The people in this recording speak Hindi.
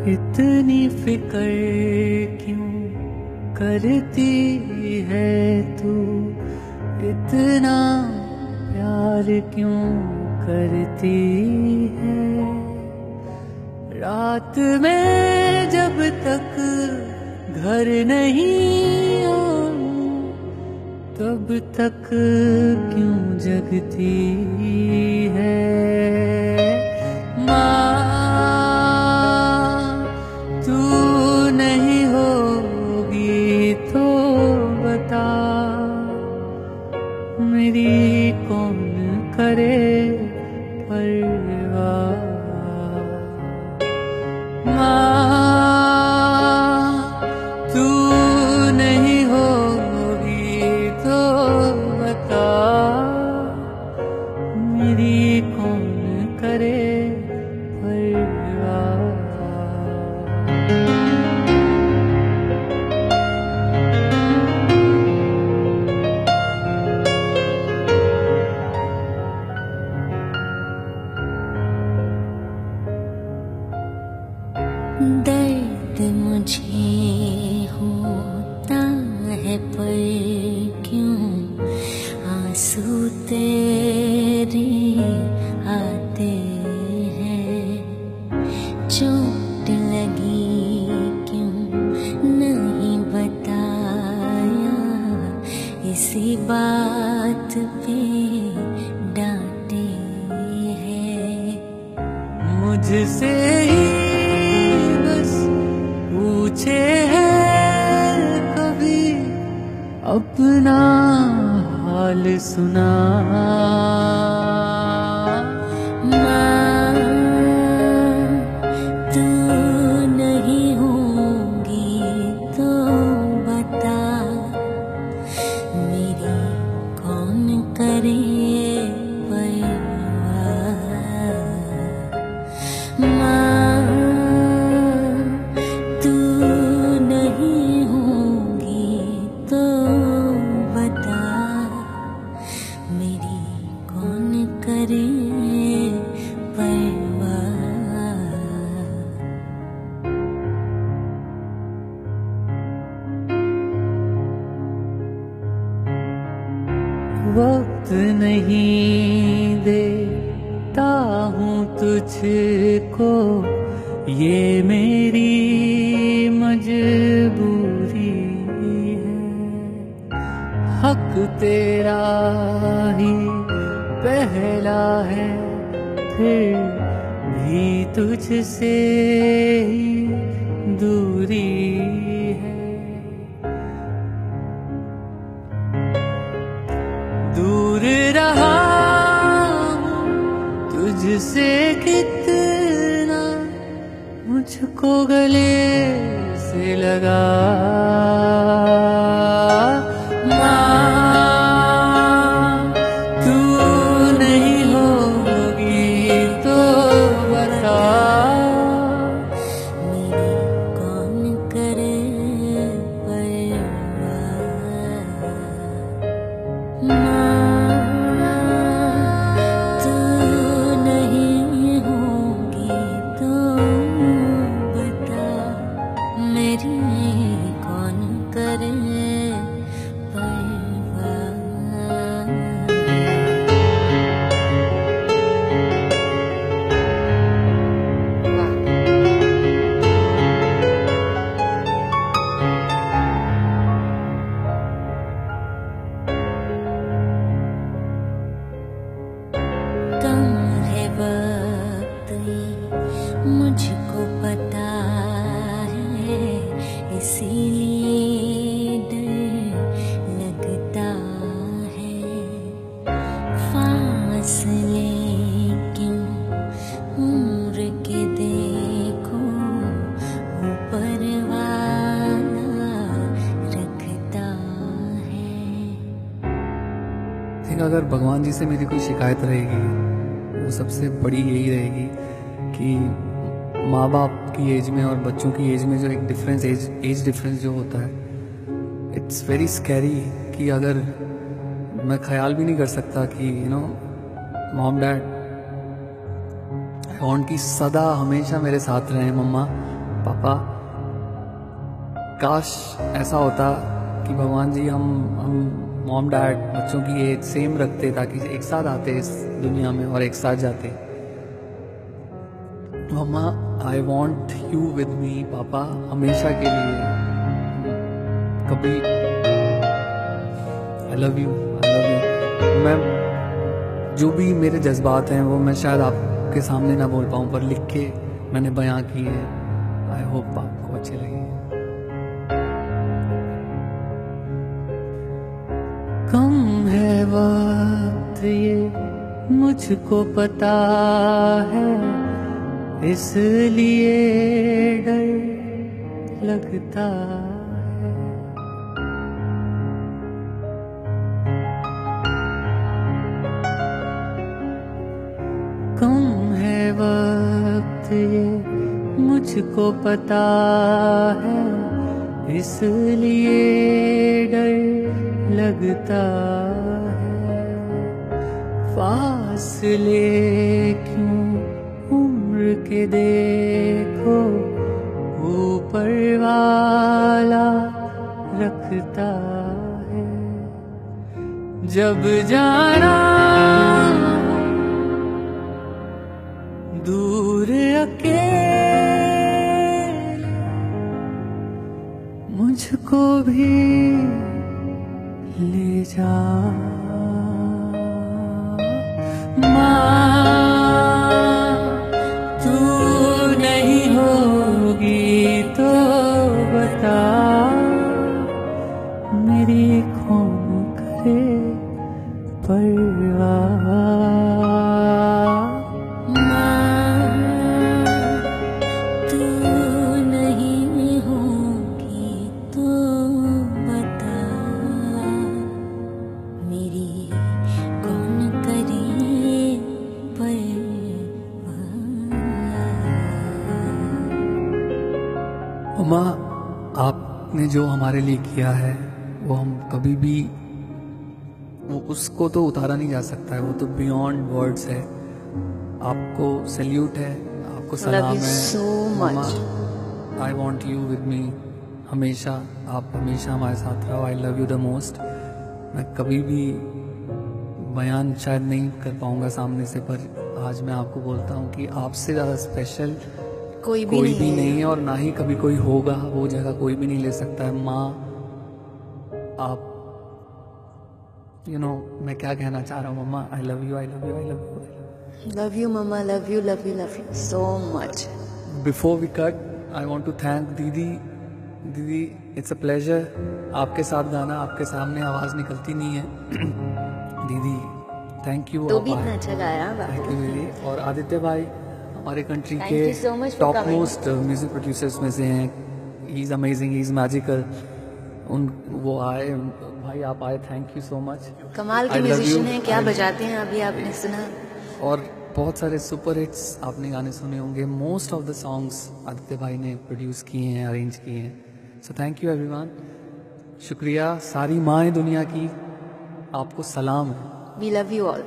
इतनी फिक्र क्यों करती है तू, इतना प्यार क्यों करती है। रात में जब तक घर नहीं आऊं तब तक क्यों जगती है। माँ तू नहीं होगी तो बता, मेरी कौन करे परवाह। माँ तू नहीं होगी तो बता, मेरी कौन करे परवाह। दर्द मुझे होता है पर क्यों आंसू तेरे आते हैं। चोट लगी क्यों नहीं बताया, इसी बात पे डांटे हैं। मुझसे ही पूछे हैं कभी अपना हाल सुना। माँ तू नहीं होगी तो बता, मेरी कौन करे परवाह। माँ तू नहीं होगी तो बता, मेरी कौन करे परवाह। वक्त नहीं देता हूँ तुझको, ये मेरी मजबूरी है। हक तेरा ही पहला है, फिर भी तुझसे ही दूरी है। दूर रहा हूँ तुझसे कितना, मुझको गले से लगा। माँ तू नहीं होगी तो बता, मेरी कौन करे परवाह। माँ तू नहीं होगी तो बता, मेरी कौन करे परवाह। कम है वक्त ये मुझको पता है, इसीलिए डर लगता है। फासले क्यों उम्र के देखो, ऊपर वाला रखता है। थिंक अगर भगवान जी से मेरी कोई शिकायत रहेगी, वो सबसे बड़ी यही रहेगी कि माँ बाप की एज में और बच्चों की एज में जो एक डिफरेंस, एज डिफरेंस जो होता है, इट्स वेरी स्कैरी। कि अगर मैं ख्याल भी नहीं कर सकता कि मॉम डैड आई वांट कि सदा हमेशा मेरे साथ रहें मम्मा, पापा काश ऐसा होता कि भगवान जी हम मॉम डैड बच्चों की एज सेम रखते ताकि एक साथ आते इस दुनिया में और एक साथ जाते। Mumma I want you with me papa, हमेशा के लिए कभी। I love you. मैं जो भी मेरे जज्बात हैं वो मैं शायद आपके सामने ना बोल पाऊँ, पर लिख के मैंने बयां की है। आई होप आपको अच्छी लगी। कम है वक्त ये मुझको पता है, इसलिए डर लगता है। कम है वक्त ये मुझको पता है, इसलिए डर लगता है। फासले क्यों उम्र के देखो ऊपर वाला रखता है। जब जाना दूर अकेले मुझको भी ले जा। माँ तू नहीं होगी तो बता, मेरी कौन करे परवाह। अम्मा आपने जो हमारे लिए किया है वो हम कभी भी, वो उसको तो उतारा नहीं जा सकता है, वो तो बियॉन्ड वर्ड्स है। आपको सैल्यूट है, आपको सलाम है। so much. I want you with मी हमेशा, आप हमेशा हमारे साथ रहो। आई लव यू द मोस्ट। मैं कभी भी बयान शायद नहीं कर पाऊंगा सामने से, पर आज मैं आपको बोलता हूँ कि आपसे ज़्यादा स्पेशल कोई भी नहीं है और ना ही कभी कोई होगा। वो जगह कोई भी नहीं ले सकता है। माँ आप मैं क्या कहना चाह रहा हूँ mumma, I love you, I love you, I love you. Love you mumma, love you so much. Before we cut I want to thank दीदी। इट्स अ प्लेजर आपके साथ गाना, आपके सामने आवाज़ निकलती नहीं है। दीदी थैंक यू। तो भी इतना अच्छा गाया। थैंक यू दीदी। और आदित्य भाई हमारे country Thank you so much के for top most music producers में से हैं। He is amazing, he is magical. वो आए भाई, आप आए, थैंक यू सो मच। कमाल के म्यूजिशियन हैं, क्या बजाते हैं अभी आपने सुना। और बहुत सारे सुपर हिट्स आपने गाने सुने होंगे। Most of the songs Aditya भाई ने प्रोड्यूस किए हैं, अरेंज किए हैं। So thank you everyone. शुक्रिया। सारी माएँ दुनिया की आपको सलाम है। We love you all.